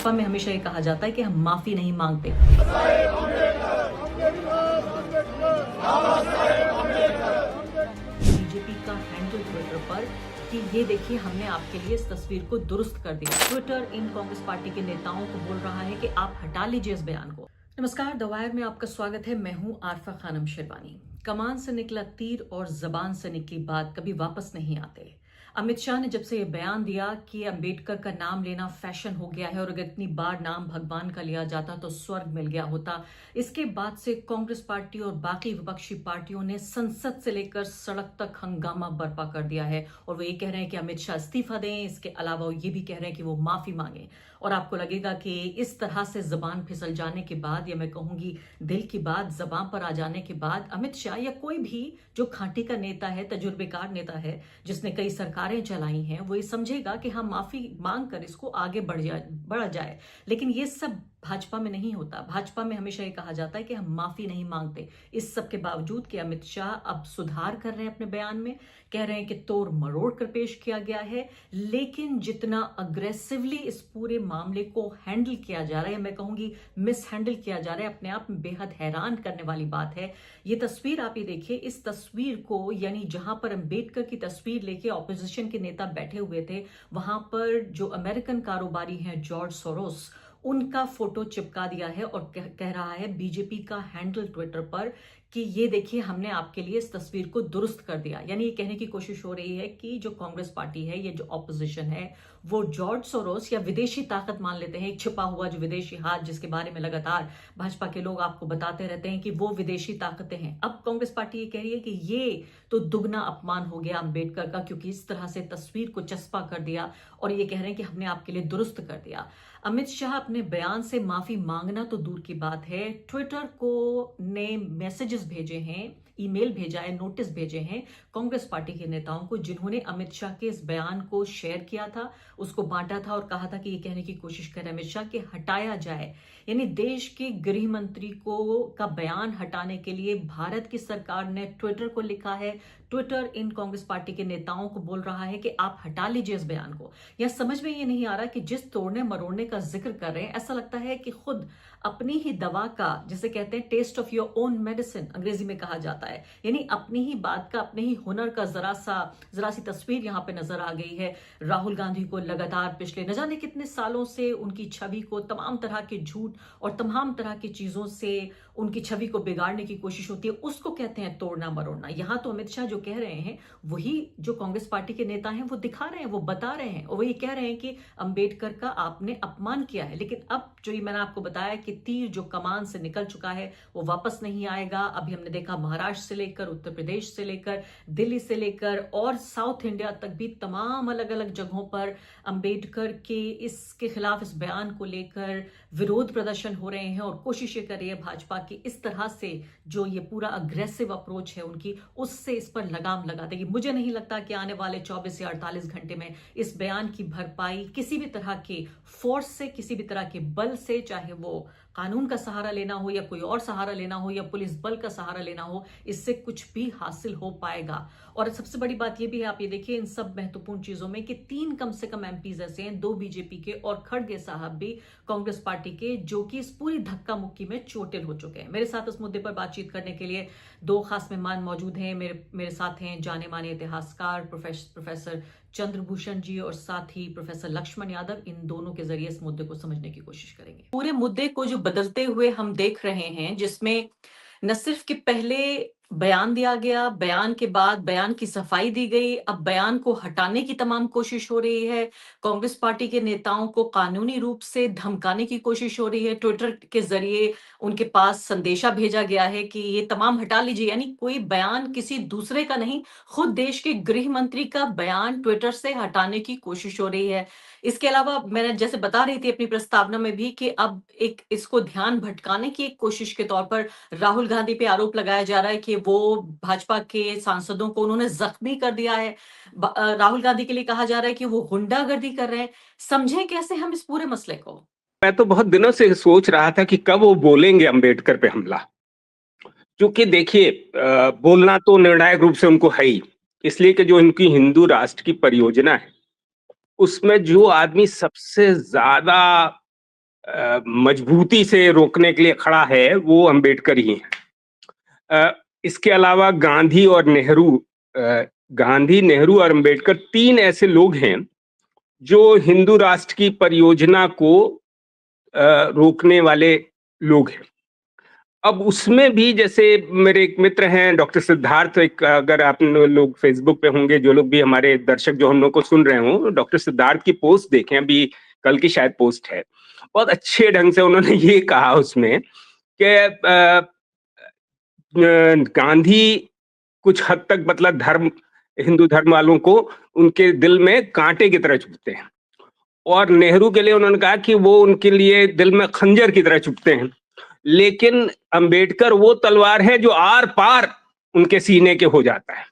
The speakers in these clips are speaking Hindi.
भाजपा में हमेशा ये कहा जाता है कि हम माफी नहीं मांगते। बीजेपी का हैंडल ट्विटर पर कि ये देखिए हमने आपके लिए इस तस्वीर को दुरुस्त कर दिया। ट्विटर इन कांग्रेस पार्टी के नेताओं को बोल रहा है कि आप हटा लीजिए इस बयान को। नमस्कार, द वायर में आपका स्वागत है। मैं हूं आरफा खानम शेरवानी। कमान से निकला तीर और जबान से निकली बात कभी वापस नहीं आते। अमित शाह ने जब से ये बयान दिया कि अंबेडकर का नाम लेना फैशन हो गया है और अगर इतनी बार नाम भगवान का लिया जाता तो स्वर्ग मिल गया होता, इसके बाद से कांग्रेस पार्टी और बाकी विपक्षी पार्टियों ने संसद से लेकर सड़क तक हंगामा बर्पा कर दिया है और वो ये कह रहे हैं कि अमित शाह इस्तीफा दें। इसके अलावा वो ये भी कह रहे हैं कि वो माफी मांगे। और आपको लगेगा कि इस तरह से जबान फिसल जाने के बाद, या मैं कहूंगी दिल की बात जबान पर आ जाने के बाद, अमित शाह या कोई भी जो खांटी का नेता है, तजुर्बेकार नेता है, जिसने कई सरकारें चलाई हैं, वो ये समझेगा कि हम माफी मांग कर इसको आगे बढ़ा जाए। लेकिन ये सब भाजपा में नहीं होता। भाजपा में हमेशा ये कहा जाता है कि हम माफी नहीं मांगते। इस सब के बावजूद कि अमित शाह अब सुधार कर रहे हैं अपने बयान में, कह रहे हैं कि तोड़ मरोड़ कर पेश किया गया है, लेकिन जितना अग्रेसिवली इस पूरे मामले को हैंडल किया जा रहा है, मैं कहूंगी मिस हैंडल किया जा रहा है, अपने आप में बेहद हैरान करने वाली बात है। ये तस्वीर आप ये देखिए, इस तस्वीर को, यानी जहां पर अंबेडकर की तस्वीर लेके ऑपोजिशन के नेता बैठे हुए थे, वहां पर जो अमेरिकन कारोबारी हैं जॉर्ज सोरोस, उनका फोटो चिपका दिया है और कह रहा है बीजेपी का हैंडल ट्विटर पर कि ये देखिए हमने आपके लिए इस तस्वीर को दुरुस्त कर दिया। यानी ये कहने की कोशिश हो रही है कि जो कांग्रेस पार्टी है, ये जो ऑपोजिशन है, वो जॉर्ज सोरोस या विदेशी ताकत मान लेते हैं, एक छिपा हुआ जो विदेशी हाथ, जिसके बारे में लगातार भाजपा के लोग आपको बताते रहते हैं कि वो विदेशी ताकतें हैं। अब कांग्रेस पार्टी ये कह रही है कि ये तो दुगना अपमान हो गया अंबेडकर का, क्योंकि इस तरह से तस्वीर को चस्पा कर दिया और ये कह रहे हैं कि हमने आपके लिए दुरुस्त कर दिया। अमित शाह अपने बयान से माफी मांगना तो दूर की बात है, ट्विटर को ने मैसेजेस भेजे हैं, ईमेल भेजा है, नोटिस भेजे हैं कांग्रेस पार्टी के नेताओं को, जिन्होंने अमित शाह के इस बयान को शेयर किया था, उसको बांटा था और कहा था कि ये कहने की कोशिश कर अमित शाह कि हटाया जाए। यानी देश के गृह मंत्री को का बयान हटाने के लिए भारत की सरकार ने ट्विटर को लिखा है। ट्विटर इन कांग्रेस पार्टी के नेताओं को बोल रहा है कि आप हटा लीजिए इस बयान को। या समझ में ये नहीं आ रहा कि जिस तोड़ने मरोड़ने का जिक्र कर रहे हैं, ऐसा लगता है कि खुद अपनी ही दवा का, जिसे कहते हैं taste of your own medicine अंग्रेजी में कहा जाता है, यानी अपनी ही बात का, अपने ही हुनर का जरा सी तस्वीर यहां पे नजर आ गई है। राहुल गांधी को लगातार पिछले न जाने कितने सालों से उनकी छवि को तमाम तरह के झूठ और तमाम तरह की चीजों से उनकी छवि को बिगाड़ने की कोशिश होती है, उसको कहते हैं तोड़ना मरोड़ना। यहां तो अमित शाह जो कह रहे हैं वही जो कांग्रेस पार्टी के नेता हैं वो दिखा रहे हैं, वो बता रहे हैं और वही कह रहे हैं कि अंबेडकर का आपने अपमान किया है। लेकिन अब जो ये मैंने आपको बताया कि तीर जो कमान से निकल चुका है वो वापस नहीं आएगा। अभी हमने देखा महाराष्ट्र से लेकर, उत्तर प्रदेश से लेकर, दिल्ली से लेकर और साउथ इंडिया तक भी तमाम अलग अलग जगहों पर अंबेडकर के इसके खिलाफ, इस बयान को लेकर विरोध प्रदर्शन हो रहे हैं और कोशिश ये कर रही है भाजपा की इस तरह से जो ये पूरा अग्रेसिव अप्रोच है उनकी, उससे इस पर लगाम लगा देगी। मुझे नहीं लगता कि आने वाले 24 या 48 घंटे में इस बयान की भरपाई किसी भी तरह के फोर्स से, किसी भी तरह के बल से, चाहे वो कानून का सहारा लेना हो या कोई और सहारा लेना हो या पुलिस बल का सहारा लेना हो, इससे कुछ भी हासिल हो पाएगा। और सबसे बड़ी बात यह भी है, आप ये देखिए इन सब महत्वपूर्ण चीजों में कि 3 कम से कम एमपीज ऐसे हैं, 2 बीजेपी के और खड़गे साहब भी कांग्रेस पार्टी के, जो कि इस पूरी धक्का मुक्की में चोटिल हो चुके हैं। मेरे साथ इस मुद्दे पर बातचीत करने के लिए 2 खास मेहमान मौजूद हैं। मेरे साथ हैं जाने माने इतिहासकार प्रोफेसर चंद्रभूषण जी और साथ ही प्रोफेसर लक्ष्मण यादव। इन दोनों के जरिए इस मुद्दे को समझने की कोशिश करेंगे। पूरे मुद्दे को जो बदलते हुए हम देख रहे हैं, जिसमें न सिर्फ कि पहले बयान दिया गया, बयान के बाद बयान की सफाई दी गई, अब बयान को हटाने की तमाम कोशिश हो रही है, कांग्रेस पार्टी के नेताओं को कानूनी रूप से धमकाने की कोशिश हो रही है, ट्विटर के जरिए उनके पास संदेशा भेजा गया है कि ये तमाम हटा लीजिए। यानी कोई बयान किसी दूसरे का नहीं, खुद देश के गृह मंत्री का बयान ट्विटर से हटाने की कोशिश हो रही है। इसके अलावा मैंने जैसे बता रही थी अपनी प्रस्तावना में भी कि अब एक इसको ध्यान भटकाने की एक कोशिश के तौर पर राहुल गांधी पे आरोप लगाया जा रहा है कि वो भाजपा के सांसदों को उन्होंने जख्मी कर दिया है। राहुल गांधी के लिए कहा जा रहा है कि वो गुंडागर्दी कर रहे हैं। समझें कैसे हम इस पूरे मसले को? मैं तो बहुत दिनों से सोच रहा था कि कब वो बोलेंगे अंबेडकर पे हमला। क्योंकि देखिए, बोलना तो निर्णायक रूप से उनको है ही, इसलिए कि जो इनकी हिंदू राष्ट्र की परियोजना है, उसमें जो आदमी सबसे ज्यादा मजबूती से रोकने के लिए खड़ा है वो अंबेडकर ही है। इसके अलावा गांधी, नेहरू और अंबेडकर तीन ऐसे लोग हैं जो हिंदू राष्ट्र की परियोजना को रोकने वाले लोग हैं। अब उसमें भी जैसे मेरे एक मित्र हैं डॉक्टर सिद्धार्थ, एक अगर आप लोग फेसबुक पे होंगे, जो लोग भी हमारे दर्शक जो हम लोग को सुन रहे हो, डॉक्टर सिद्धार्थ की पोस्ट देखें, अभी कल की शायद पोस्ट है। बहुत अच्छे ढंग से उन्होंने ये कहा उसमें कि गांधी कुछ हद तक मतलब हिंदू धर्म वालों को उनके दिल में कांटे की तरह चुभते हैं, और नेहरू के लिए उन्होंने कहा कि वो उनके लिए दिल में खंजर की तरह चुभते हैं, लेकिन अंबेडकर वो तलवार है जो आर पार उनके सीने के हो जाता है।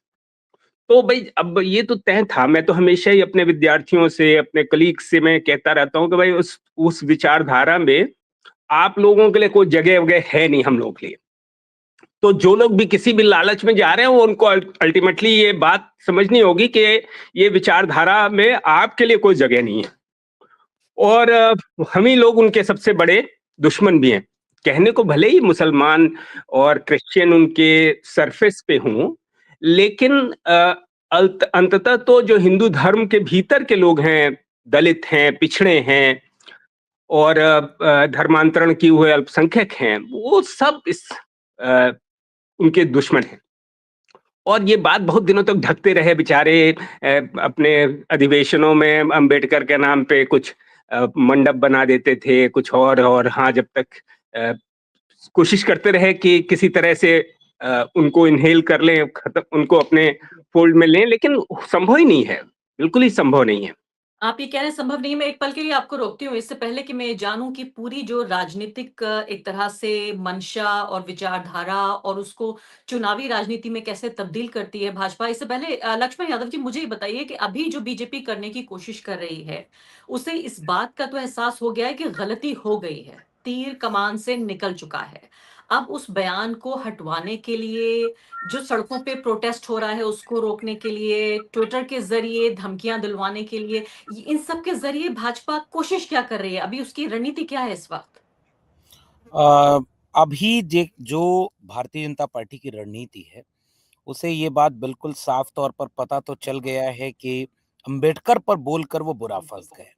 तो भाई अब ये तो तय था। मैं तो हमेशा ही अपने विद्यार्थियों से, अपने कलीग से मैं कहता रहता हूँ कि भाई उस विचारधारा में आप लोगों के लिए कोई जगह वगैरह है नहीं, हम लोगों के लिए। तो जो लोग भी किसी भी लालच में जा रहे हैं, वो उनको अल्टीमेटली ये बात समझनी होगी कि ये विचारधारा में आपके लिए कोई जगह नहीं है, और हम ही लोग उनके सबसे बड़े दुश्मन भी हैं। कहने को भले ही मुसलमान और क्रिश्चियन उनके सरफेस पे हों, लेकिन अंततः तो जो हिंदू धर्म के भीतर के लोग हैं, दलित हैं, पिछड़े हैं और धर्मांतरण किए हुए अल्पसंख्यक हैं, वो सब उनके दुश्मन हैं। और ये बात बहुत दिनों तक ढकते रहे बेचारे। अपने अधिवेशनों में अंबेडकर के नाम पे कुछ मंडप बना देते थे, कुछ और हाँ, जब तक अ, कोशिश करते रहे कि किसी तरह से उनको इनहेल कर लें, खत्म उनको अपने फोल्ड में लें, लेकिन संभव ही नहीं है, बिल्कुल ही संभव नहीं है। आप ये कह रहे हैं संभव नहीं है, मैं एक पल के लिए आपको रोकती हूँ, इससे पहले कि मैं जानूँ कि पूरी जो राजनीतिक एक तरह से मंशा और विचारधारा और उसको चुनावी राजनीति में कैसे तब्दील करती है भाजपा, इससे पहले लक्ष्मण यादव जी मुझे ये बताइए कि अभी जो बीजेपी करने की कोशिश कर रही है, उसे इस बात का तो एहसास हो गया है कि गलती हो गई है, तीर कमान से निकल चुका है। अब उस बयान को हटवाने के लिए, जो सड़कों पे प्रोटेस्ट हो रहा है उसको रोकने के लिए, ट्विटर के ज़रिए धमकियाँ दिलवाने के लिए, इन सब के ज़रिए भाजपा कोशिश क्या कर रही है? अभी उसकी रणनीति क्या है इस वक़्त? अ, अभी जो भारतीय जनता पार्टी की रणनीति है, उसे ये बात बिल्कुल साफ तौर पर पता तो चल गया है कि अंबेडकर पर बोलकर वो बुरा फंस गए।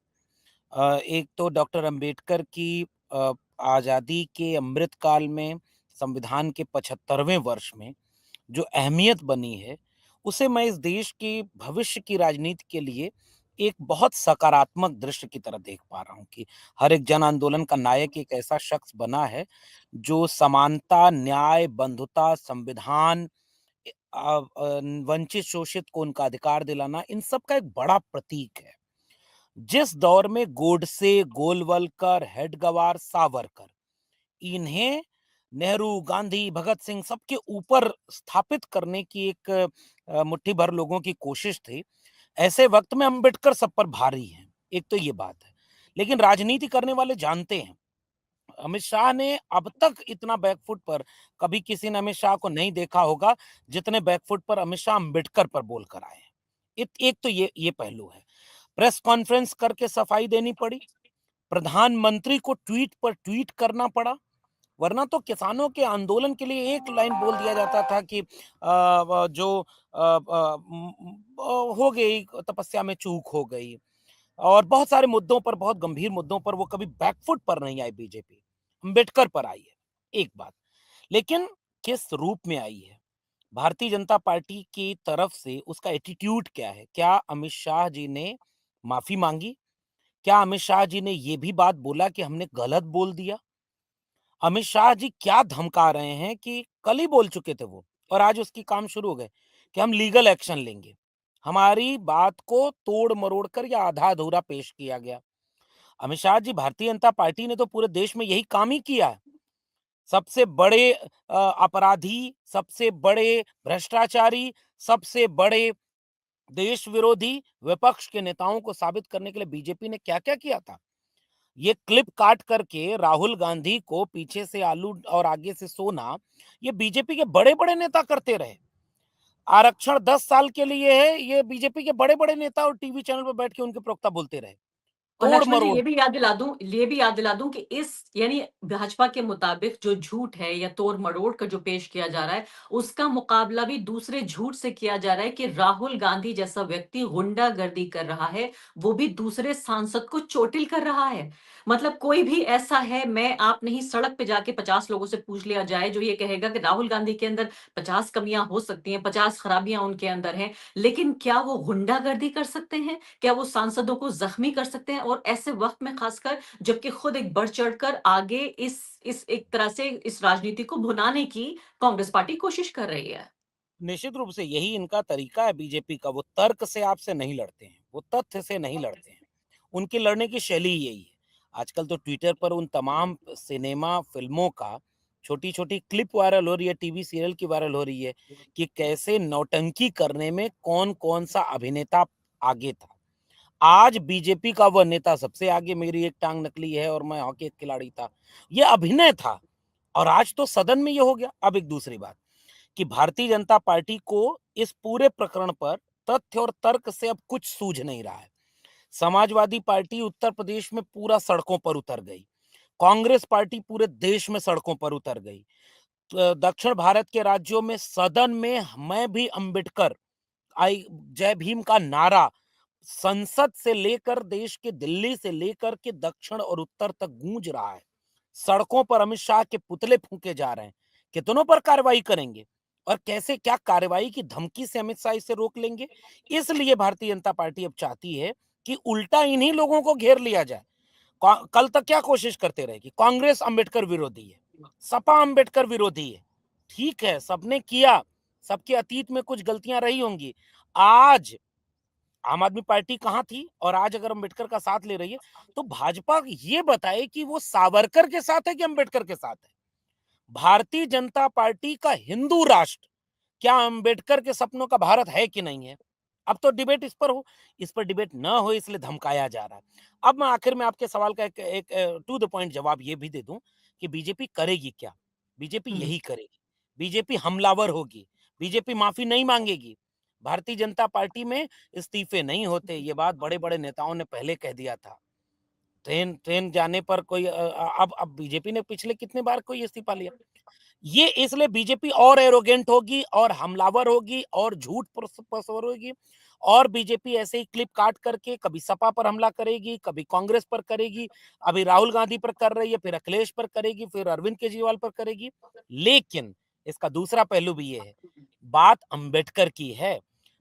एक तो डॉक्टर अंबेडकर की आज़ादी के अमृत काल में, संविधान के 75वें वर्ष में जो अहमियत बनी है, उसे मैं इस देश के भविष्य की राजनीति के लिए एक बहुत सकारात्मक दृश्य की तरह देख पा रहा हूँ कि हर एक जन आंदोलन का नायक एक ऐसा शख्स बना है, जो समानता, न्याय, बंधुता, संविधान, वंचित शोषित को उनका अधिकार दिलाना, इन सब का एक बड़ा प्रतीक है। जिस दौर में गोडसे, गोलवलकर, हेडगवार, सावरकर, इन्हें नेहरू, गांधी, भगत सिंह सबके ऊपर स्थापित करने की एक मुट्ठी भर लोगों की कोशिश थी। ऐसे वक्त में अंबेडकर सब पर भारी हैं, एक तो ये बात है। लेकिन राजनीति करने वाले जानते हैं, अमित शाह ने अब तक इतना बैकफुट पर कभी किसी ने अमित शाह को नहीं देखा होगा, जितने बैकफुट पर अमित शाह अंबेडकर पर बोलकर आए हैं। एक तो ये पहलू है। प्रेस कॉन्फ्रेंस करके सफाई देनी पड़ी, प्रधानमंत्री को ट्वीट पर ट्वीट करना पड़ा, वरना तो किसानों के आंदोलन के लिए एक लाइन बोल दिया जाता था कि हो गई तपस्या में चूक हो गई। और बहुत सारे मुद्दों पर, बहुत गंभीर मुद्दों पर वो कभी बैकफुट पर नहीं आई बीजेपी, अंबेडकर पर आई है, एक बात। लेकिन किस रूप में आई है, भारतीय जनता पार्टी की तरफ से उसका एटीट्यूड क्या है? क्या अमित शाह जी ने माफी मांगी? क्या अमित शाह जी ने ये भी बात बोला कि हमने गलत बोल दिया? अमित शाह जी क्या धमका रहे हैं कि कल ही बोल चुके थे वो, और आज उसकी काम शुरू हो गए कि हम लीगल एक्शन लेंगे। हमारी बात को तोड़ मरोड़ कर या आधा अधूरा पेश किया गया। अमित शाह जी, भारतीय जनता पार्टी ने तो पूरे देश में यही काम ही किया है। सबसे बड़े अपराधी, सबसे बड़े भ्रष्टाचारी, सबसे बड़े देश विरोधी विपक्ष के नेताओं को साबित करने के लिए बीजेपी ने क्या क्या किया था। ये क्लिप काट करके राहुल गांधी को पीछे से आलू और आगे से सोना, ये बीजेपी के बड़े बड़े नेता करते रहे। आरक्षण 10 साल के लिए है, ये बीजेपी के बड़े बड़े नेता और टीवी चैनल पर बैठ के उनके प्रवक्ता बोलते रहे। और तोड़ लक्ष्मण जी मरोड़। ये भी याद दिला दूं कि इस यानी भाजपा के मुताबिक जो झूठ है या तोड़ मरोड़ का जो पेश किया जा रहा है, उसका मुकाबला भी दूसरे झूठ से किया जा रहा है कि राहुल गांधी जैसा व्यक्ति गुंडागर्दी कर रहा है, वो भी दूसरे सांसद को चोटिल कर रहा है। मतलब कोई भी ऐसा है, मैं आप नहीं, सड़क पे जाके 50 लोगों से पूछ लिया जाए जो ये कहेगा कि राहुल गांधी के अंदर 50 कमियां हो सकती हैं, 50 खराबियां उनके अंदर हैं, लेकिन क्या वो गुंडागर्दी कर सकते हैं? क्या वो सांसदों को जख्मी कर सकते हैं? और ऐसे वक्त में खासकर जबकि खुद एक बढ़ चढ़कर आगे इस एक तरह से इस राजनीति को भुनाने की कांग्रेस पार्टी कोशिश कर रही है। निश्चित रूप से यही इनका तरीका है बीजेपी का। वो तर्क से आपसे नहीं लड़ते हैं, वो तथ्य से नहीं लड़ते हैं। उनकी लड़ने की शैली ही यही है। आजकल तो ट्विटर पर उन तमाम सिनेमा फिल्मों का छोटी छोटी क्लिप वायरल हो रही है, टीवी सीरियल की वायरल हो रही है कि कैसे नौटंकी करने में कौन कौन सा अभिनेता आगे था। आज बीजेपी का वह नेता सबसे आगे, मेरी एक टांग नकली है और मैं हॉकी खिलाड़ी था, ये अभिनय था। और आज तो सदन में ये हो गया। अब एक दूसरी बात कि भारतीय जनता पार्टी को इस पूरे प्रकरण पर तथ्य और तर्क से अब कुछ सूझ नहीं रहा है। समाजवादी पार्टी उत्तर प्रदेश में पूरा सड़कों पर उतर गई, कांग्रेस पार्टी पूरे देश में सड़कों पर उतर गई। दक्षिण भारत के राज्यों में सदन में मैं भी अंबेडकर आई जय भीम का नारा संसद से लेकर देश के दिल्ली से लेकर के दक्षिण और उत्तर तक गूंज रहा है। सड़कों पर अमित शाह के पुतले फूंके जा रहे हैं। कितनों पर कार्रवाई करेंगे और कैसे, क्या कार्रवाई की धमकी से अमित शाह इसे रोक लेंगे? इसलिए भारतीय जनता पार्टी अब चाहती है कि उल्टा इन्हीं लोगों को घेर लिया जाए। कल तक क्या कोशिश करते रहे कि कांग्रेस अंबेडकर विरोधी है, सपा अंबेडकर विरोधी है। ठीक है, सबने किया, सबके अतीत में कुछ गलतियां रही होंगी। आज आम आदमी पार्टी कहां थी और आज अगर अंबेडकर का साथ ले रही है, तो भाजपा ये बताए कि वो सावरकर के साथ है कि अंबेडकर के साथ है। भारतीय जनता पार्टी का हिंदू राष्ट्र क्या अंबेडकर के सपनों का भारत है कि नहीं है? अब तो डिबेट इस पर हो, इस पर डिबेट न हो इसलिए धमकाया जा रहा है। अब मैं आखिर में आपके सवाल का एक टू द पॉइंट जवाब ये भी दे दूं कि बीजेपी करेगी क्या? बीजेपी हम्म। यही करेगी। बीजेपी हमलावर होगी, बीजेपी माफी नहीं मांगेगी। भारतीय जनता पार्टी में इस्तीफे नहीं होते, ये बात बड़े बड़े नेताओं ने पहले कह दिया था। ट्रेन ट्रेन जाने पर कोई अब बीजेपी ने पिछले कितने बार कोई इस्तीफा लिया? ये इसलिए बीजेपी और एरोगेंट होगी और हमलावर होगी और झूठ पसरोगी और बीजेपी ऐसे ही क्लिप काट करके कभी सपा पर हमला करेगी, कभी कांग्रेस पर करेगी, अभी राहुल गांधी पर कर रही है, फिर अखिलेश पर करेगी, फिर अरविंद केजरीवाल पर करेगी। लेकिन इसका दूसरा पहलू भी ये है, बात अंबेडकर की है।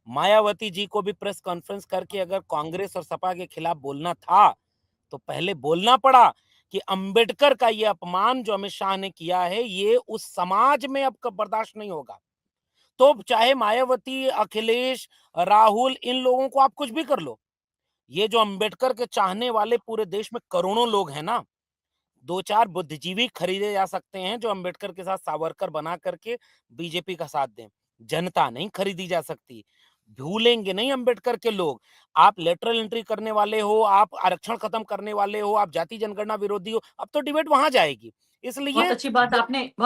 मायावती जी को भी प्रेस कॉन्फ्रेंस करके अगर कांग्रेस और सपा के खिलाफ बोलना था, तो पहले बोलना पड़ा कि अंबेडकर का ये अपमान जो अमित शाह ने किया है, ये उस समाज में अब बर्दाश्त नहीं होगा। तो चाहे मायावती, अखिलेश, राहुल, इन लोगों को आप कुछ भी कर लो, ये जो अंबेडकर के चाहने वाले पूरे देश में करोड़ों लोग हैं ना, दो चार बुद्धिजीवी खरीदे जा सकते हैं जो अंबेडकर के साथ सावरकर बना करके बीजेपी का साथ दें। जनता नहीं खरीदी जा सकती। भूलेंगे नहीं अंबेडकर के लोग। आप लेटरल एंट्री करने वाले हो, आप आरक्षण खत्म करने वाले हो, आप जाति जनगणना विरोधी हो, अब तो डिबेट वहां जाएगी। इसलिए बहुत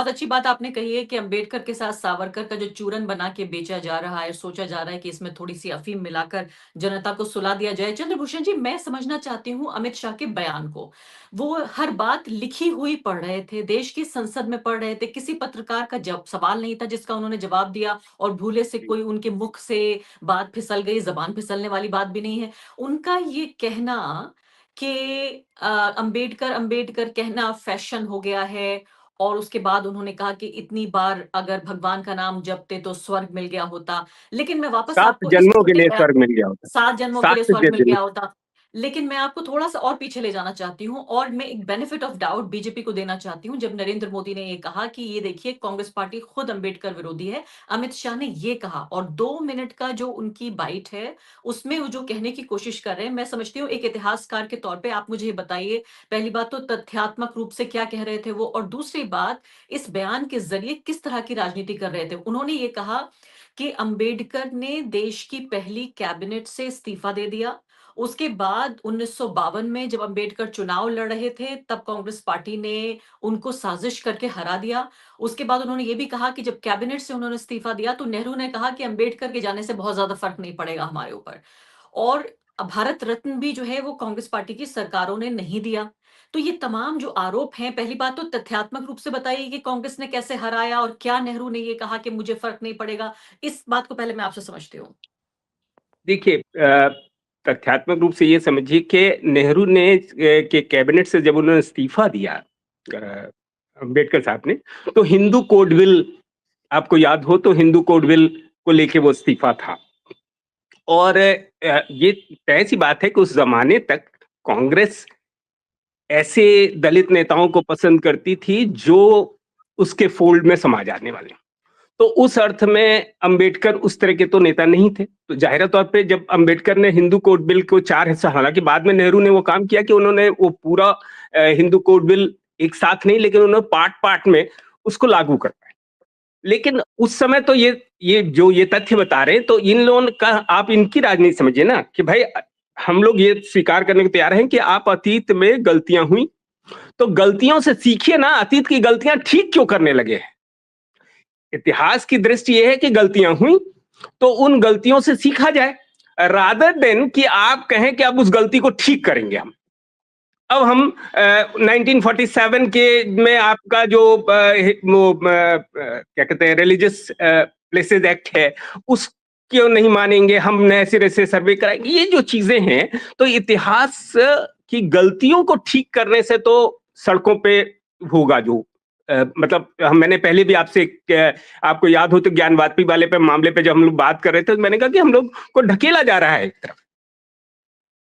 अच्छी बात आपने कही है कि अंबेडकर के साथ सावरकर का जो चूरन बना के बेचा जा रहा है, सोचा जा रहा है कि इसमें थोड़ी सी अफीम मिलाकर जनता को सुला दिया जाए। चंद्रभूषण जी, मैं समझना चाहती हूँ अमित शाह के बयान को। वो हर बात लिखी हुई पढ़ रहे थे, देश की संसद में पढ़ रहे थे, किसी पत्रकार का जब सवाल नहीं था जिसका उन्होंने जवाब दिया और भूले से कोई उनके मुख से बात फिसल गई, जबान फिसलने वाली बात भी नहीं है। उनका ये कहना कि अंबेडकर अंबेडकर कहना फैशन हो गया है, और उसके बाद उन्होंने कहा कि इतनी बार अगर भगवान का नाम जपते तो स्वर्ग मिल गया होता। लेकिन मैं वापस 7 आपको इस जन्मों के छोटे लिए स्वर्ग मिल गया होता। 7 जन्मों के लिए 7 स्वर्ग मिल जन्म। गया होता। लेकिन मैं आपको थोड़ा-सा और पीछे ले जाना चाहती हूँ और मैं एक बेनिफिट ऑफ डाउट बीजेपी को देना चाहती हूँ। जब नरेंद्र मोदी ने ये कहा कि ये देखिए कांग्रेस पार्टी खुद अंबेडकर विरोधी है, अमित शाह ने ये कहा और 2 मिनट का जो उनकी बाइट है, उसमें वो जो कहने की कोशिश कर रहे हैं, मैं समझती हूँ एक इतिहासकार के तौर पे आप मुझे ये बताइए, पहली बात तो तथ्यात्मक रूप से क्या कह रहे थे वो, और दूसरी बात इस बयान के ज़रिए किस तरह की राजनीति कर रहे थे? उन्होंने ये कहा कि अंबेडकर ने देश की पहली कैबिनेट से इस्तीफा दे दिया। उसके बाद 1952 में जब अंबेडकर चुनाव लड़ रहे थे, तब कांग्रेस पार्टी ने उनको साजिश करके हरा दिया। उसके बाद उन्होंने ये भी कहा कि जब कैबिनेट से उन्होंने इस्तीफा दिया, तो नेहरू ने कहा कि अंबेडकर के जाने से बहुत ज़्यादा फ़र्क नहीं पड़ेगा हमारे ऊपर। और अब भारत रत्न भी जो है वो कांग्रेस पार्टी की सरकारों ने नहीं दिया। तो ये तमाम जो आरोप हैं, पहली बात तो तथ्यात्मक रूप से बताइए कि कांग्रेस ने कैसे हराया और क्या नेहरू ने ये कहा कि मुझे फ़र्क नहीं पड़ेगा? इस बात को पहले मैं आपसे समझती हूँ। देखिए, तथ्यात्मक रूप से ये समझिए कि नेहरू ने के कैबिनेट से जब उन्होंने इस्तीफा दिया, अम्बेडकर साहब ने, तो हिंदू कोड बिल, आपको याद हो तो हिंदू कोड बिल को लेके वो इस्तीफा था। और ये तय सी बात है कि उस जमाने तक कांग्रेस ऐसे दलित नेताओं को पसंद करती थी जो उसके फोल्ड में समा जाने वाले। तो उस अर्थ में अंबेडकर उस तरह के तो नेता नहीं थे। तो ज़ाहिर तौर पे जब अंबेडकर ने हिंदू कोड बिल को 4 हिस्सा, हालाँकि बाद में नेहरू ने वो काम किया कि उन्होंने वो पूरा हिंदू कोड बिल एक साथ नहीं, लेकिन उन्होंने पार्ट-पार्ट में उसको लागू कर पाया। लेकिन उस समय तो ये जो ये तथ्य बता रहे हैं, तो इन लोगों का आप इनकी राजनीति समझिए ना कि भाई, हम लोग ये स्वीकार करने को तैयार हैं कि आप अतीत में गलतियाँ हुई, तो गलतियों से सीखिए ना, अतीत की गलतियाँ ठीक क्यों करने लगे हैं? इतिहास की दृष्टि ये है कि गलतियां हुई तो उन गलतियों से सीखा जाए, रादर देन कि आप कहें कि अब उस गलती को ठीक करेंगे हम। अब हम 1947 के में आपका जो क्या कहते हैं, रिलीजियस प्लेसेस एक्ट है, उस क्यों नहीं मानेंगे, हम नए सिरे से सर्वे कराएंगे, ये जो चीजें हैं। तो इतिहास की गलतियों को ठीक करने से तो सड़कों पे होगा जो मतलब मैंने पहले भी आपसे आपको याद हो तो ज्ञानवापी वाले पे मामले पे जब हम लोग बात कर रहे थे, तो मैंने कहा कि हम लोग को ढकेला जा रहा है एक तरफ।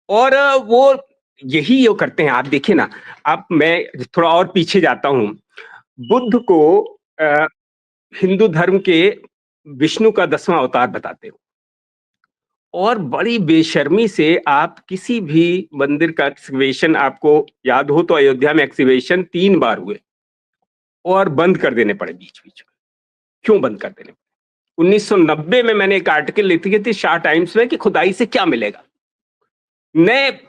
और वो यही वो करते हैं। आप देखिए ना, आप मैं थोड़ा और पीछे जाता हूँ। बुद्ध को अ, हिंदू धर्म के विष्णु का 10वां अवतार बताते हो, और बड़ी बेशर्मी से आप किसी भी मंदिर का एक्सकवेशन, आपको याद हो तो अयोध्या में एक्सकवेशन 3 बार हुए और बंद कर देने पड़े बीच-बीच में। क्यों बंद कर देने पड़े? 1990 में मैंने एक आर्टिकल लिखी थी शाह टाइम्स में कि खुदाई से क्या मिलेगा? मैं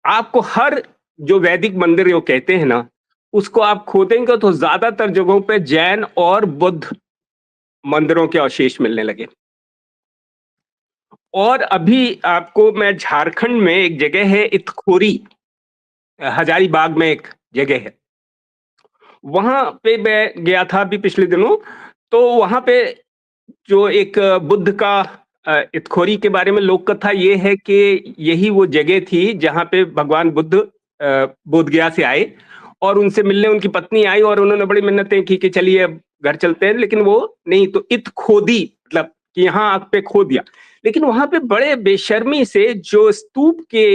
आपको हर जो वैदिक मंदिर वो कहते हैं ना, उसको आप खोदेंगे तो ज्यादातर जगहों पे जैन और बुद्ध मंदिरों के अवशेष मिलने लगे। और अभी आपको मैं झारखंड में एक जगह है इतखोरी, हजारीबाग में एक जगह है, वहां पे मैं गया था अभी पिछले दिनों। तो वहां पे जो एक बुद्ध का इतखोरी के बारे में लोक कथा ये है कि यही वो जगह थी जहां पे भगवान बुद्ध बोध गया से आए, और उनसे मिलने उनकी पत्नी आई और उन्होंने बड़ी मिन्नतें की कि चलिए अब घर चलते हैं, लेकिन वो नहीं, तो इत खोदी मतलब कि यहाँ आग पे खो दिया। लेकिन वहां पे बड़े बेशर्मी से जो स्तूप के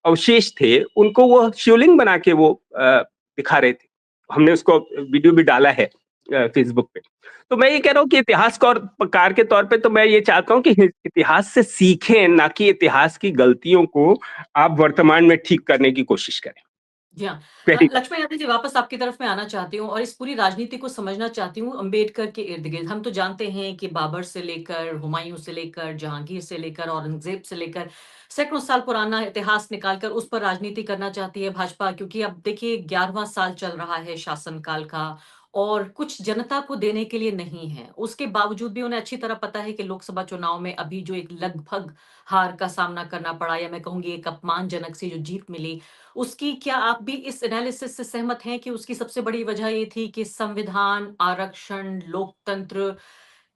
अवशेष थे उनको वो शिवलिंग बना के वो दिखा रहे थे। हमने उसको वीडियो भी डाला है फेसबुक पे। तो मैं ये कह रहा हूँ कि कार के तौर पे तो मैं ये चाहता हूँ कि इतिहास से सीखें, ना कि इतिहास की गलतियों को आप वर्तमान में ठीक करने की कोशिश करें। जी हाँ। पहली बात। लक्ष्मण यादव जी, वापस आपकी तरफ मैं आना चाहती हूँ और इस पूरी राजनीति को समझना चाहती हूँ अम्बेडकर के इर्द-गिर्द। हम तो जानते हैं कि बाबर से लेकर, हुमायूँ से लेकर, जहांगीर से लेकर, औरंगज़ेब से लेकर सैकड़ों साल पुराना इतिहास निकाल कर उस पर राजनीति करना चाहती है भाजपा, क्योंकि अब देखिए 11वां साल चल रहा है शासनकाल का और कुछ जनता को देने के लिए नहीं है। उसके बावजूद भी उन्हें अच्छी तरह पता है कि लोकसभा चुनाव में अभी जो एक लगभग हार का सामना करना पड़ा, या मैं कहूँगी एक अपमानजनक सी जो जीत मिली, उसकी क्या आप भी इस एनालिसिस से सहमत हैं कि उसकी सबसे बड़ी वजह ये थी कि संविधान, आरक्षण, लोकतंत्र,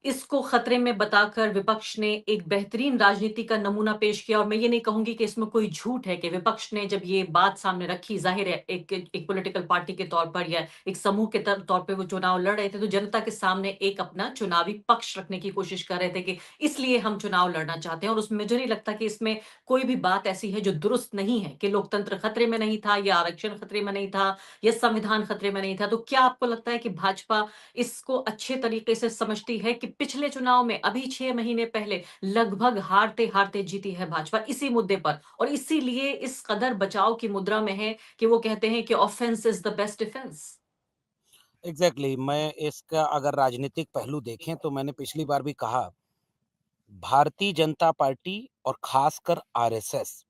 इसको खतरे में बताकर विपक्ष ने एक बेहतरीन राजनीति का नमूना पेश किया? और मैं ये नहीं कहूंगी कि इसमें कोई झूठ है कि विपक्ष ने जब ये बात सामने रखी, जाहिर है एक पॉलिटिकल पार्टी के तौर पर या एक समूह के तौर पे वो चुनाव लड़ रहे थे, तो जनता के सामने एक अपना चुनावी पक्ष रखने की कोशिश कर रहे थे कि इसलिए हम चुनाव लड़ना चाहते हैं। और उसमें मुझे नहीं लगता कि इसमें कोई भी बात ऐसी है जो दुरुस्त नहीं है, कि लोकतंत्र खतरे में नहीं था या आरक्षण खतरे में नहीं था या संविधान खतरे में नहीं था। तो क्या आपको लगता है कि भाजपा इसको अच्छे तरीके से समझती है कि पिछले चुनाव में अभी 6 महीने पहले लगभग हारते-हारते जीती है भाजपा इसी मुद्दे पर, और इसीलिए इस कदर बचाव की मुद्रा में है कि वो कहते हैं कि offence is the best defence? Exactly मैं इसका अगर राजनीतिक पहलू देखें तो मैंने पिछली बार भी कहा, भारतीय जनता पार्टी और खासकर आरएसएस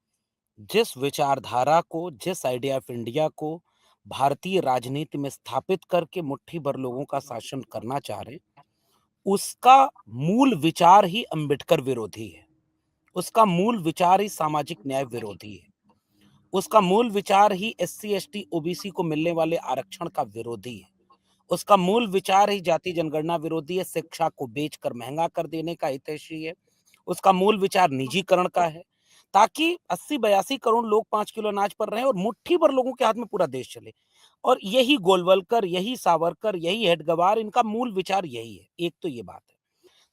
जिस विचारधारा को, जिस आइडिया ऑफ इंडिया को भारतीय राजनीति में स्थापित करके मुट्ठी भर लोगों का शासन करना चाह रहे, उसका मूल विचार ही अंबेडकर विरोधी है। उसका मूल विचार ही सामाजिक न्याय विरोधी है। उसका मूल विचार ही एससी, एसटी, ओबीसी को मिलने वाले आरक्षण का विरोधी है। उसका मूल विचार ही जाति जनगणना विरोधी है, शिक्षा को बेचकर महंगा कर देने का हितैषी है। उसका मूल विचार निजीकरण का है, ताकि 80-82 करोड़ लोग 5 किलो अनाज पर रहें और मुट्ठी भर लोगों के हाथ में पूरा देश चले। और यही गोलवलकर, यही सावरकर, यही हेडगेवार, इनका मूल विचार यही है। एक तो ये बात है।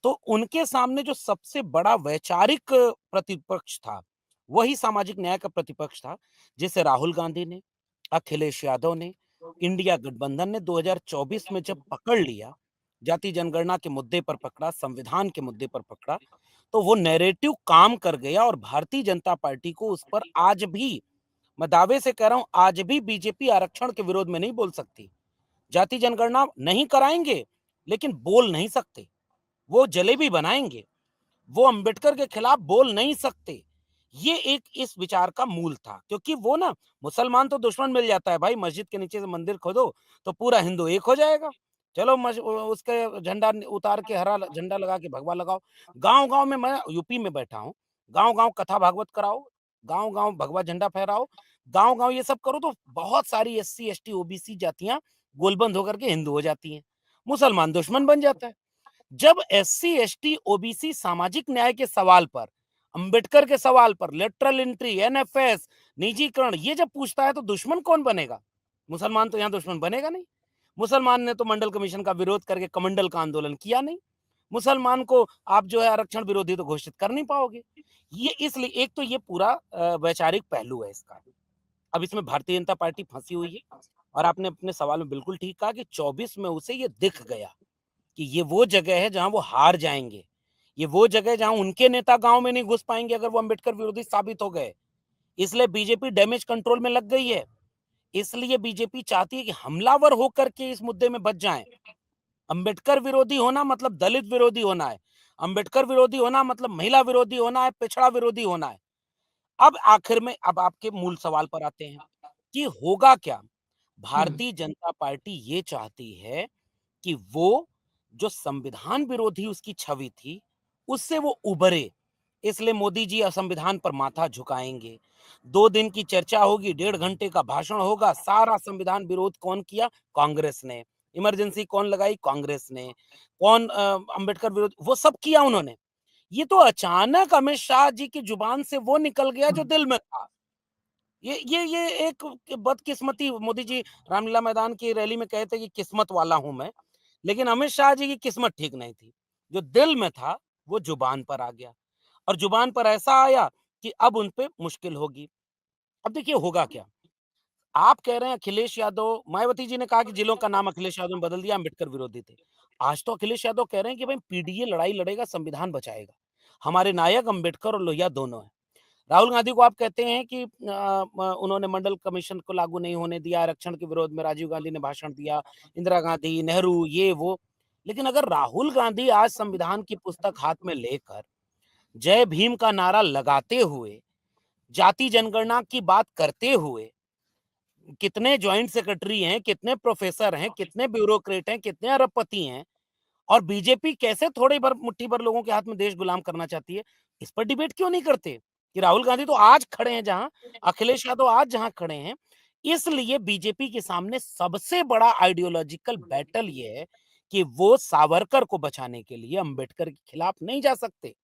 तो उनके सामने जो सबसे बड़ा वैचारिक प्रतिपक्ष था, वही सामाजिक न्याय का प्रतिपक्ष था, जिसे राहुल गांधी ने, अखिलेश यादव ने, इंडिया गठबंधन ने 2024 में जब पकड़ लिया, जाति जनगणना के मुद्दे पर पकड़ा, संविधान के मुद्दे पर पकड़ा, तो वो नैरेटिव काम कर गया और भारतीय जनता पार्टी को उस पर आज भी, मैं दावे से कह रहा हूं, आज भी बीजेपी आरक्षण के विरोध में नहीं बोल सकती। जाति जनगणना नहीं कराएंगे, लेकिन बोल नहीं सकते। वो जलेबी बनाएंगे, वो अंबेडकर के खिलाफ बोल नहीं सकते। ये एक इस विचार का मूल था, क्योंकि वो ना, मुसलमान तो दुश्मन मिल जाता है भाई, मस्जिद के नीचे से मंदिर खोदो तो पूरा हिंदू एक हो जाएगा। चलो उसके झंडा उतार के हरा झंडा लगा के भगवा लगाओ। गांव गांव में, मैं यूपी में बैठा हूँ, गांव गांव कथा भागवत कराओ, गांव गांव भगवा झंडा फहराओ, गांव गांव ये सब करो, तो बहुत सारी एससी, एसटी, ओबीसी जातियां गोलबंद होकर के हिंदू हो जाती हैं, मुसलमान दुश्मन बन जाता है। जब एससी, एसटी, ओबीसी सामाजिक न्याय के सवाल पर, अंबेडकर के सवाल पर, लेटरल एंट्री, एनएफएस, निजीकरण, ये जब पूछता है, तो दुश्मन कौन बनेगा? मुसलमान तो यहां दुश्मन बनेगा नहीं। मुसलमान ने तो मंडल कमीशन का विरोध करके कमंडल का आंदोलन किया नहीं। मुसलमान को आप जो है आरक्षण विरोधी तो घोषित कर नहीं पाओगे। ये इसलिए एक तो ये पूरा वैचारिक पहलू है इसका। अब इसमें भारतीय जनता पार्टी फंसी हुई है, और आपने अपने सवाल में बिल्कुल ठीक कहा कि 24 में उसे ये दिख गया कि ये वो जगह है जहां वो हार जाएंगे। ये वो जगह है जहां उनके नेता गांव में नहीं घुस पाएंगे अगर वो अंबेडकर विरोधी साबित हो गए। इसलिए बीजेपी डैमेज कंट्रोल में लग गई है। इसलिए बीजेपी चाहती है कि हमलावर होकर के इस मुद्दे में बच जाएं। अंबेडकर विरोधी होना मतलब दलित विरोधी होना है। अंबेडकर विरोधी होना मतलब महिला विरोधी होना है, पिछड़ा विरोधी होना है। अब आखिर में, अब आपके मूल सवाल पर आते हैं कि होगा क्या? हम्म। भारतीय जनता पार्टी ये चाहती है कि वो जो संविधान विरोधी उसकी छवि थी, उससे वो उभरे। इसलिए मोदी जी संविधान पर माथा झुकाएंगे। 2 दिन की चर्चा होगी, 1.5 घंटे का भाषण होगा। सारा संविधान विरोध कौन किया? कांग्रेस ने। इमरजेंसी कौन लगाई? कांग्रेस ने। कौन अंबेडकर विरोध? वो सब किया उन्होंने। ये तो अचानक अमित शाह जी की जुबान से वो निकल गया जो दिल में था। ये एक बदकिस्मती। मोदी जी रामलीला मैदान की रैली में कहे थे कि किस्मत वाला हूं मैं, लेकिन अमित शाह जी की किस्मत ठीक नहीं थी। जो दिल में था वो जुबान पर आ गया, और जुबान पर ऐसा आया कि अब उन पे मुश्किल होगी। अब देखिए होगा क्या? आप कह रहे हैं अखिलेश यादव, मायावती जी ने कहा कि जिलों का नाम अखिलेश यादव ने बदल दिया, अम्बेडकर विरोधी थे। आज तो अखिलेश यादव कह रहे हैं कि भाई पीडीए लड़ाई लड़ेगा, संविधान बचाएगा। हमारे नायक अम्बेडकर और लोहिया दोनों हैं। राहुल गांधी को आप कहते हैं कि उन्होंने मंडल कमीशन को लागू नहीं होने दिया, आरक्षण के विरोध में राजीव गांधी ने भाषण दिया, इंदिरा गांधी, नेहरू, ये वो। लेकिन अगर राहुल गांधी आज संविधान की पुस्तक हाथ में लेकर जय भीम का नारा लगाते हुए, जाति जनगणना की बात करते हुए, कितने ज्वाइंट सेक्रेटरी हैं, कितने प्रोफेसर हैं, कितने ब्यूरोक्रेट हैं, कितने अरबपति हैं, और बीजेपी कैसे थोड़े भर मुट्ठी भर लोगों के हाथ में देश गुलाम करना चाहती है, इस पर डिबेट क्यों नहीं करते? कि राहुल गांधी तो आज खड़े हैं जहां, अखिलेश यादव आज जहां खड़े हैं। इसलिए बीजेपी के सामने सबसे बड़ा आइडियोलॉजिकल बैटल ये है कि वो सावरकर को बचाने के लिए अंबेडकर के खिलाफ नहीं जा सकते।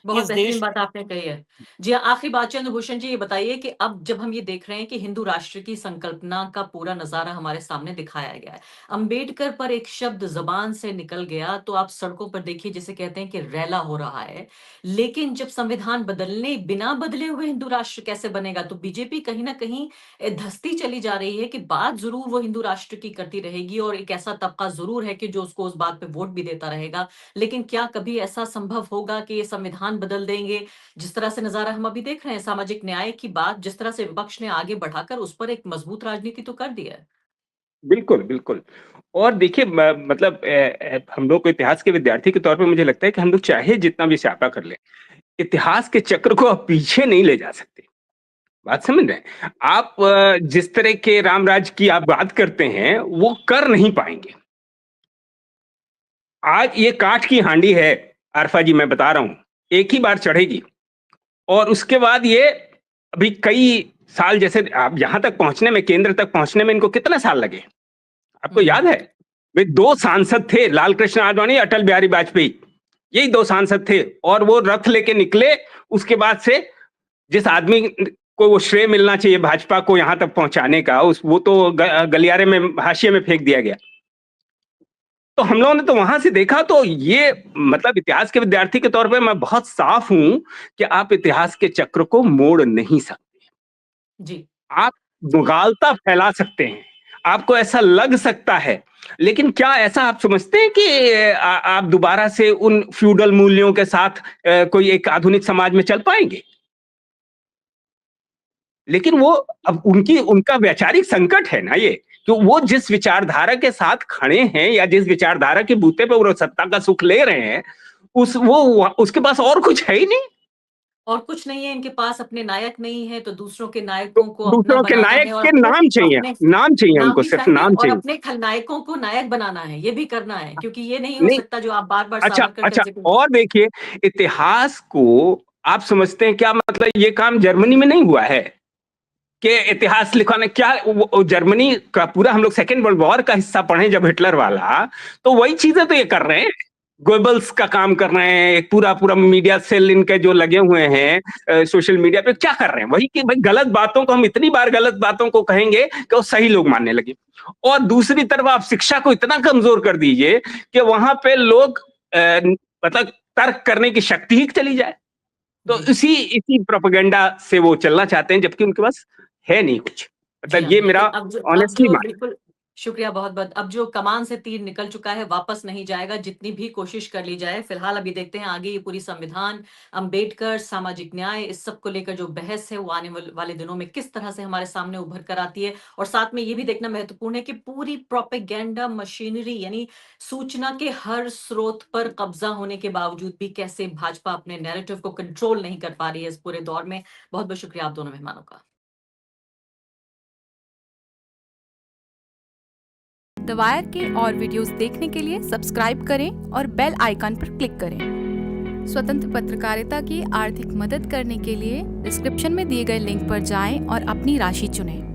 बहुत इस बेहतरीन देश बात आपने कही है। जी हाँ, आखिरी बात चंद्रभूषण जी ये बताइए कि अब जब हम ये देख रहे हैं कि हिंदू राष्ट्र की संकल्पना का पूरा नज़ारा हमारे सामने दिखाया गया है। अंबेडकर पर एक शब्द ज़बान से निकल गया तो आप सड़कों पर देखिए जिसे कहते हैं कि रैला हो रहा है। लेकिन जब संविधान बदलने बिना बदले हुए हिंदू राष्ट्र कैसे बनेगा? तो बीजेपी कहीं न कहीं धँसती चली जा रही है कि बात ज़रूर वो हिंदू राष्ट्र की करती रहेगी और एक ऐसा तबका ज़रूर है कि जो उसको उस बात पे वोट भी देता रहेगा। लेकिन क्या कभी ऐसा संभव होगा कि ये संविधान बदल देंगे? जिस तरह से नज़ारा हम अभी देख रहे हैं सामाजिक न्याय की बात जिस तरह से विपक्ष ने आगे बढ़ाकर उस पर एक मजबूत राजनीति तो कर दी है। बिल्कुल, बिल्कुल। और देखिए मतलब हम लोग को इतिहास के विद्यार्थी के तौर पे मुझे लगता है कि हम लोग चाहे जितना भी स्यापा कर लें, इतिहास के चक्र को आप पीछे नहीं ले जा सकते। बात समझ रहे हैं? आप जिस तरह के राम राज की आप बात करते हैं, वो कर नहीं पाएँगे। आज ये काँच की हांडी है, आरफा जी मैं बता रहा हूँ, एक ही बार चढ़ेगी और उसके बाद ये अभी कई साल, जैसे आप यहाँ तक पहुंचने में, केंद्र तक पहुंचने में इनको कितने साल लगे आपको याद है? वे 2 सांसद थे, लाल कृष्ण आडवाणी, अटल बिहारी वाजपेयी, यही 2 सांसद थे, और वो रथ लेके निकले। उसके बाद से जिस आदमी को वो श्रेय मिलना चाहिए भाजपा को यहाँ तक पहुंचाने का, उस वो तो गलियारे में, हाशिए में फेंक दिया गया। तो हम लोगों ने तो वहां से देखा, तो ये मतलब इतिहास के विद्यार्थी के तौर पे मैं बहुत साफ हूं कि आप इतिहास के चक्र को मोड़ नहीं सकते। जी। आप मुगालता फैला सकते हैं, आपको ऐसा लग सकता है, लेकिन क्या ऐसा आप समझते हैं कि आप दोबारा से उन फ्यूडल मूल्यों के साथ कोई एक आधुनिक समाज में चल पाएंगे? लेकिन वो अब उनका वैचारिक संकट है ना ये, कि वो जिस विचारधारा के साथ खड़े हैं या जिस विचारधारा के बूते पे वो सत्ता का सुख ले रहे हैं, उसके पास और कुछ है ही नहीं। और कुछ नहीं है इनके पास, अपने नायक नहीं है तो दूसरों के तो नायकों को अपना दूसरों के बनाना नायक है, और के अपने नाम चाहिए, अपने नाम चाहिए नाम उनको, भी सिर्फ चाहिए, नाम और चाहिए। अपने खलनायकों को नायक बनाना है, ये भी करना है, क्योंकि ये नहीं हो नहीं, सकता जो आप बार-बार अच्छा सावरकर का अच्छा, जिक्र। और देखिए, इतिहास को आप समझते हैं क्या, मतलब ये काम जर्मनी में नहीं हुआ है कि इतिहास लिखवाने, क्या जर्मनी का पूरा, हम लोग सेकेंड वर्ल्ड वॉर का हिस्सा पढ़े जब, हिटलर वाला, तो वही चीजें तो ये कर रहे हैं। गोबल्स का काम कर रहे हैं, एक पूरा पूरा मीडिया सेल इनके जो लगे हुए हैं सोशल मीडिया पे, क्या कर रहे हैं? वही कि भाई गलत बातों को, हम इतनी बार गलत बातों को कहेंगे कि वो सही लोग मानने लगे। और दूसरी तरफ आप शिक्षा को इतना कमजोर कर दीजिए कि वहां पे लोग मतलब तर्क करने की शक्ति ही चली जाए। तो जी। इसी इसी प्रोपेगेंडा से वो चलना चाहते हैं, जबकि उनके पास है नहीं कुछ। जी मतलब हाँ, ये मेरा लेकिन अब ऑनेस्टली जो मान। बिल्कुल शुक्रिया बहुत-बहुत। अब जो कमान से तीर निकल चुका है, वापस नहीं जाएगा, जितनी भी कोशिश कर ली जाए। फिलहाल अभी देखते हैं आगे ये पूरी संविधान, अम्बेडकर, सामाजिक न्याय, इस सब को लेकर जो बहस है वो आने वाले दिनों में किस तरह से हमारे सामने उभर कर आती है। और साथ में ये भी देखना महत्वपूर्ण है कि पूरी प्रोपेगेंडा मशीनरी, यानी सूचना के हर स्रोत पर कब्जा होने के बावजूद भी कैसे भाजपा अपने नैरेटिव को कंट्रोल नहीं कर पा रही है इस पूरे दौर में। बहुत-बहुत शुक्रिया आप दोनों मेहमानों का। द वायर के और वीडियोस देखने के लिए सब्सक्राइब करें और बेल आइकन पर क्लिक करें। स्वतंत्र पत्रकारिता की आर्थिक मदद करने के लिए डिस्क्रिप्शन में दिए गए लिंक पर जाएं और अपनी राशि चुनें।